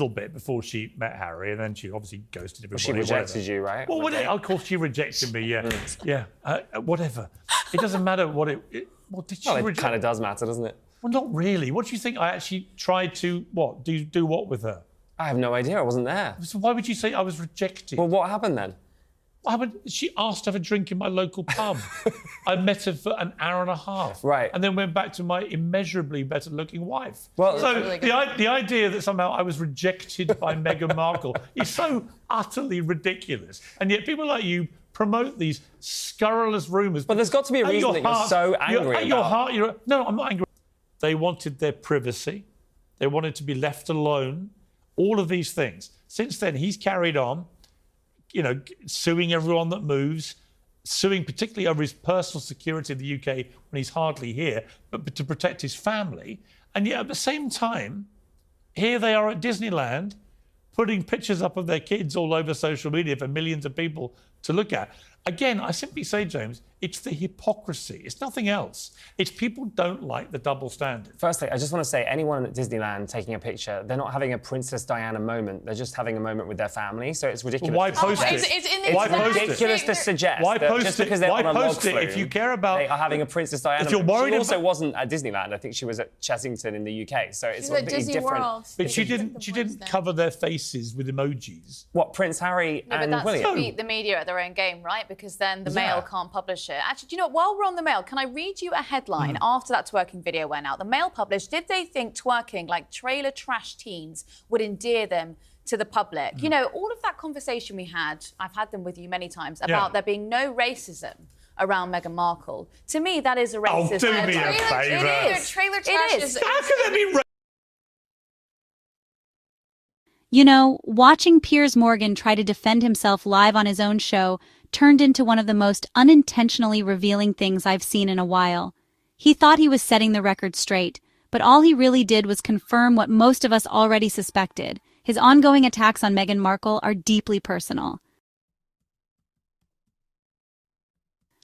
little bit before she met Harry, and then she obviously ghosted everybody. She rejected you, right? Well, of course she rejected me, yeah. Whatever. It doesn't matter what what did she reject? It kind of does matter, doesn't it? Well, not really. What do you think I actually tried to, do what with her? I have no idea, I wasn't there. So why would you say I was rejected? Well, what happened then? She asked to have a drink in my local pub. I met her for an hour and a half. Right. And then went back to my immeasurably better looking wife. Well, so the idea that somehow I was rejected by Meghan Markle is so utterly ridiculous. And yet people like you promote these scurrilous rumours. But there's got to be a reason that you're so angry about. No, I'm not angry. They wanted their privacy. They wanted to be left alone. All of these things. Since then, he's carried on, suing everyone that moves, suing particularly over his personal security in the UK when he's hardly here, but to protect his family. And yet at the same time, here they are at Disneyland, putting pictures up of their kids all over social media for millions of people to look at. Again, I simply say, James, it's the hypocrisy. It's nothing else. It's people don't like the double standard. Firstly, I just want to say, anyone at Disneyland taking a picture, they're not having a Princess Diana moment. They're just having a moment with their family. So it's ridiculous. Why post it? It's ridiculous to suggest that just because they're on a log flume, if you care about, they are having a Princess Diana if you're worried She also wasn't at Disneyland. I think she was at Chessington in the UK. So it's a bit different. World. But she didn't cover their faces with emojis. What, Prince Harry and William? William? To beat the media at their own game, right? Because then the Mail can't publish it. Actually, do you know what? While we're on the Mail, can I read you a headline after that twerking video went out? The Mail published, did they think twerking like trailer trash teens would endear them to the public? All of that conversation we had, I've had them with you many times, about there being no racism around Meghan Markle. To me, that is a racism. Oh, do me a favour. It is. Trailer trash is. How can there be Watching Piers Morgan try to defend himself live on his own show turned into one of the most unintentionally revealing things I've seen in a while. He thought he was setting the record straight, but all he really did was confirm what most of us already suspected. His ongoing attacks on Meghan Markle are deeply personal.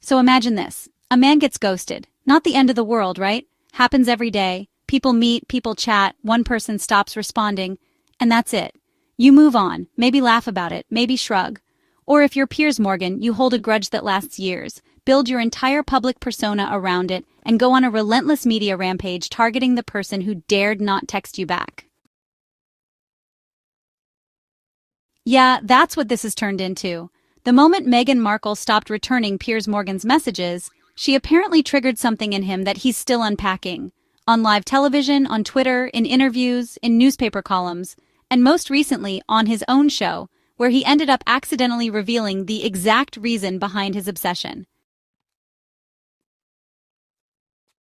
So imagine this. A man gets ghosted. Not the end of the world, right? Happens every day. People meet, people chat, one person stops responding, and that's it. You move on, maybe laugh about it, maybe shrug. Or if you're Piers Morgan, you hold a grudge that lasts years, build your entire public persona around it, and go on a relentless media rampage targeting the person who dared not text you back. Yeah, that's what this has turned into. The moment Meghan Markle stopped returning Piers Morgan's messages, she apparently triggered something in him that he's still unpacking. On live television, on Twitter, in interviews, in newspaper columns, and most recently on his own show, where he ended up accidentally revealing the exact reason behind his obsession.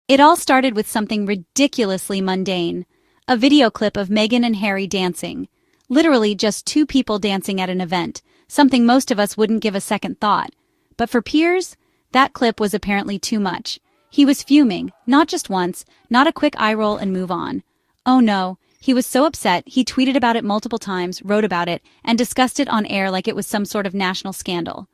It all started with something ridiculously mundane, a video clip of Meghan and Harry dancing. Literally just two people dancing at an event, something most of us wouldn't give a second thought. But for Piers, that clip was apparently too much. He was fuming, not just once, not a quick eye roll and move on. Oh no. He was so upset, he tweeted about it multiple times, wrote about it, and discussed it on air like it was some sort of national scandal.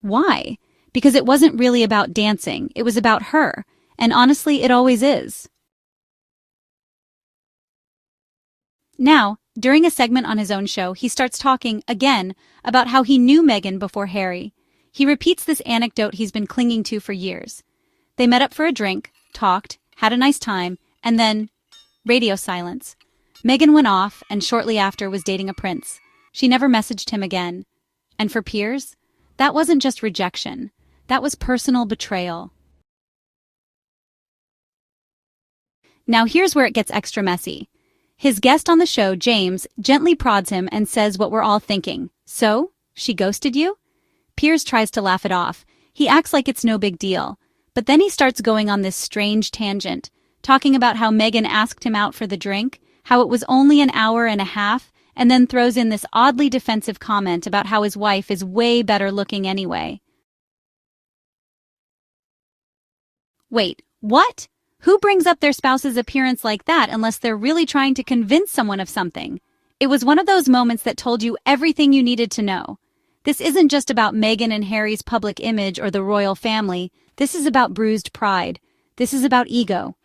Why? Because it wasn't really about dancing, it was about her, and honestly, it always is. Now, during a segment on his own show, he starts talking, again, about how he knew Meghan before Harry. He repeats this anecdote he's been clinging to for years. They met up for a drink, talked, had a nice time, and then, radio silence. Meghan went off and shortly after was dating a prince. She never messaged him again. And for Piers, that wasn't just rejection. That was personal betrayal. Now here's where it gets extra messy. His guest on the show, James, gently prods him and says what we're all thinking. So, she ghosted you? Piers tries to laugh it off. He acts like it's no big deal. But then he starts going on this strange tangent, talking about how Meghan asked him out for the drink, how it was only an hour and a half, and then throws in this oddly defensive comment about how his wife is way better looking anyway. Wait, what? Who brings up their spouse's appearance like that unless they're really trying to convince someone of something? It was one of those moments that told you everything you needed to know. This isn't just about Meghan and Harry's public image or the royal family. This is about bruised pride. This is about ego.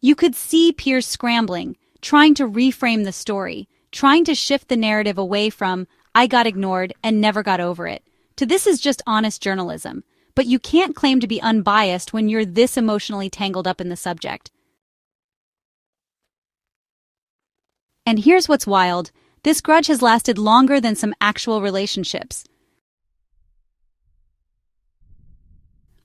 You could see Piers scrambling, trying to reframe the story, trying to shift the narrative away from, I got ignored and never got over it, to this is just honest journalism. But you can't claim to be unbiased when you're this emotionally tangled up in the subject. And here's what's wild. This grudge has lasted longer than some actual relationships.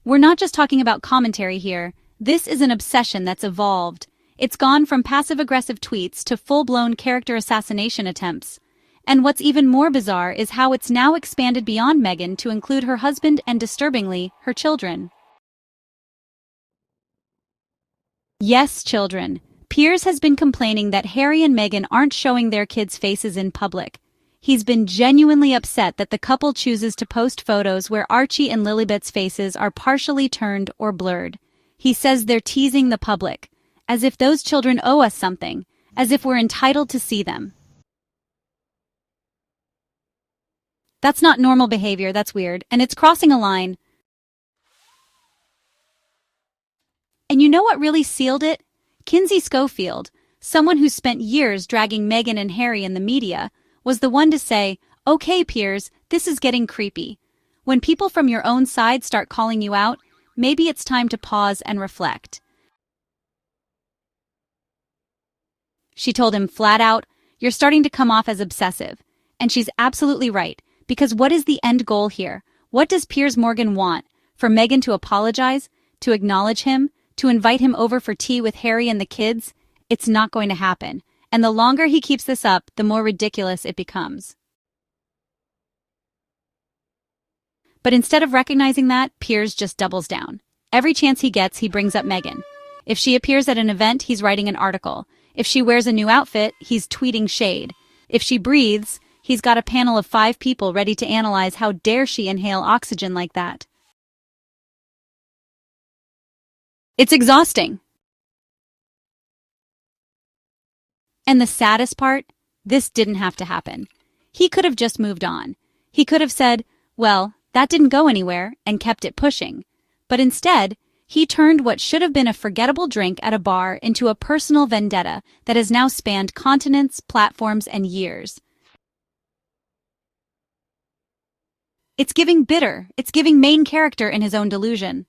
We're not just talking about commentary here. This is an obsession that's evolved. It's gone from passive-aggressive tweets to full-blown character assassination attempts. And what's even more bizarre is how it's now expanded beyond Meghan to include her husband and, disturbingly, her children. Yes, children. Piers has been complaining that Harry and Meghan aren't showing their kids' faces in public. He's been genuinely upset that the couple chooses to post photos where Archie and Lilibet's faces are partially turned or blurred. He says they're teasing the public, as if those children owe us something, as if we're entitled to see them. That's not normal behavior, that's weird, and it's crossing a line. And you know what really sealed it? Kinsey Schofield, someone who spent years dragging Meghan and Harry in the media, was the one to say, "Okay, Piers, this is getting creepy. When people from your own side start calling you out, maybe it's time to pause and reflect." She told him flat out, "You're starting to come off as obsessive." And she's absolutely right, because what is the end goal here? What does Piers Morgan want? For Meghan to apologize? To acknowledge him? To invite him over for tea with Harry and the kids? It's not going to happen. And the longer he keeps this up, the more ridiculous it becomes. But instead of recognizing that, Piers just doubles down. Every chance he gets, he brings up Meghan. If she appears at an event, he's writing an article. If she wears a new outfit, he's tweeting shade. If she breathes, he's got a panel of 5 people ready to analyze how dare she inhale oxygen like that. It's exhausting. And the saddest part, this didn't have to happen. He could have just moved on. He could have said, well, that didn't go anywhere, and kept it pushing. But instead, he turned what should have been a forgettable drink at a bar into a personal vendetta that has now spanned continents, platforms, and years. It's giving bitter. It's giving main character in his own delusion.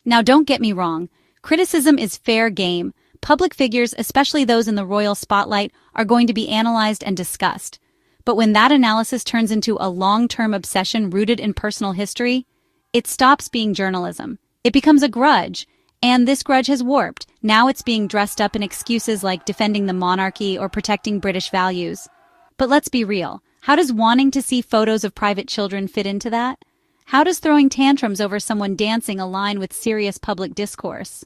Now, don't get me wrong. Criticism is fair game. Public figures, especially those in the royal spotlight, are going to be analyzed and discussed. But when that analysis turns into a long-term obsession rooted in personal history, it stops being journalism. It becomes a grudge. And this grudge has warped. Now it's being dressed up in excuses like defending the monarchy or protecting British values. But let's be real. How does wanting to see photos of private children fit into that? How does throwing tantrums over someone dancing align with serious public discourse?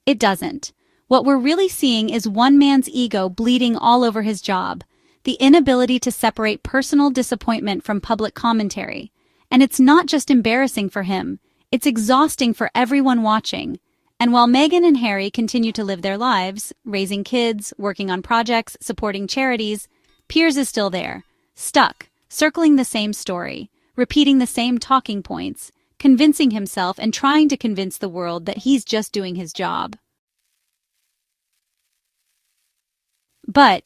It doesn't. What we're really seeing is one man's ego bleeding all over his job, the inability to separate personal disappointment from public commentary. And it's not just embarrassing for him, it's exhausting for everyone watching. And while Meghan and Harry continue to live their lives, raising kids, working on projects, supporting charities, Piers is still there, stuck, circling the same story, repeating the same talking points, convincing himself and trying to convince the world that he's just doing his job. But,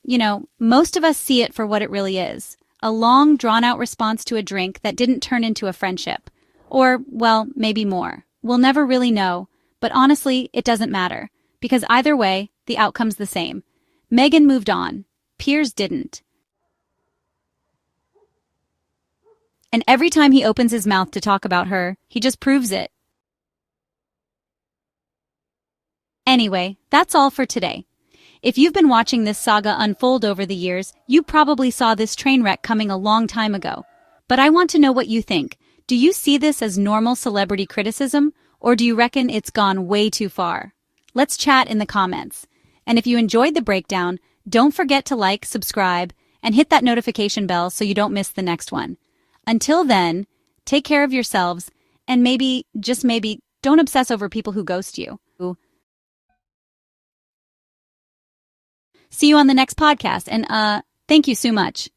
most of us see it for what it really is. A long, drawn-out response to a drink that didn't turn into a friendship. Or, well, maybe more. We'll never really know. But honestly, it doesn't matter. Because either way, the outcome's the same. Meghan moved on. Piers didn't. And every time he opens his mouth to talk about her, he just proves it. Anyway, that's all for today. If you've been watching this saga unfold over the years, you probably saw this train wreck coming a long time ago. But I want to know what you think. Do you see this as normal celebrity criticism, or do you reckon it's gone way too far? Let's chat in the comments. And if you enjoyed the breakdown, don't forget to like, subscribe, and hit that notification bell so you don't miss the next one. Until then, take care of yourselves, and maybe, just maybe, don't obsess over people who ghost you. See you on the next podcast, and thank you so much.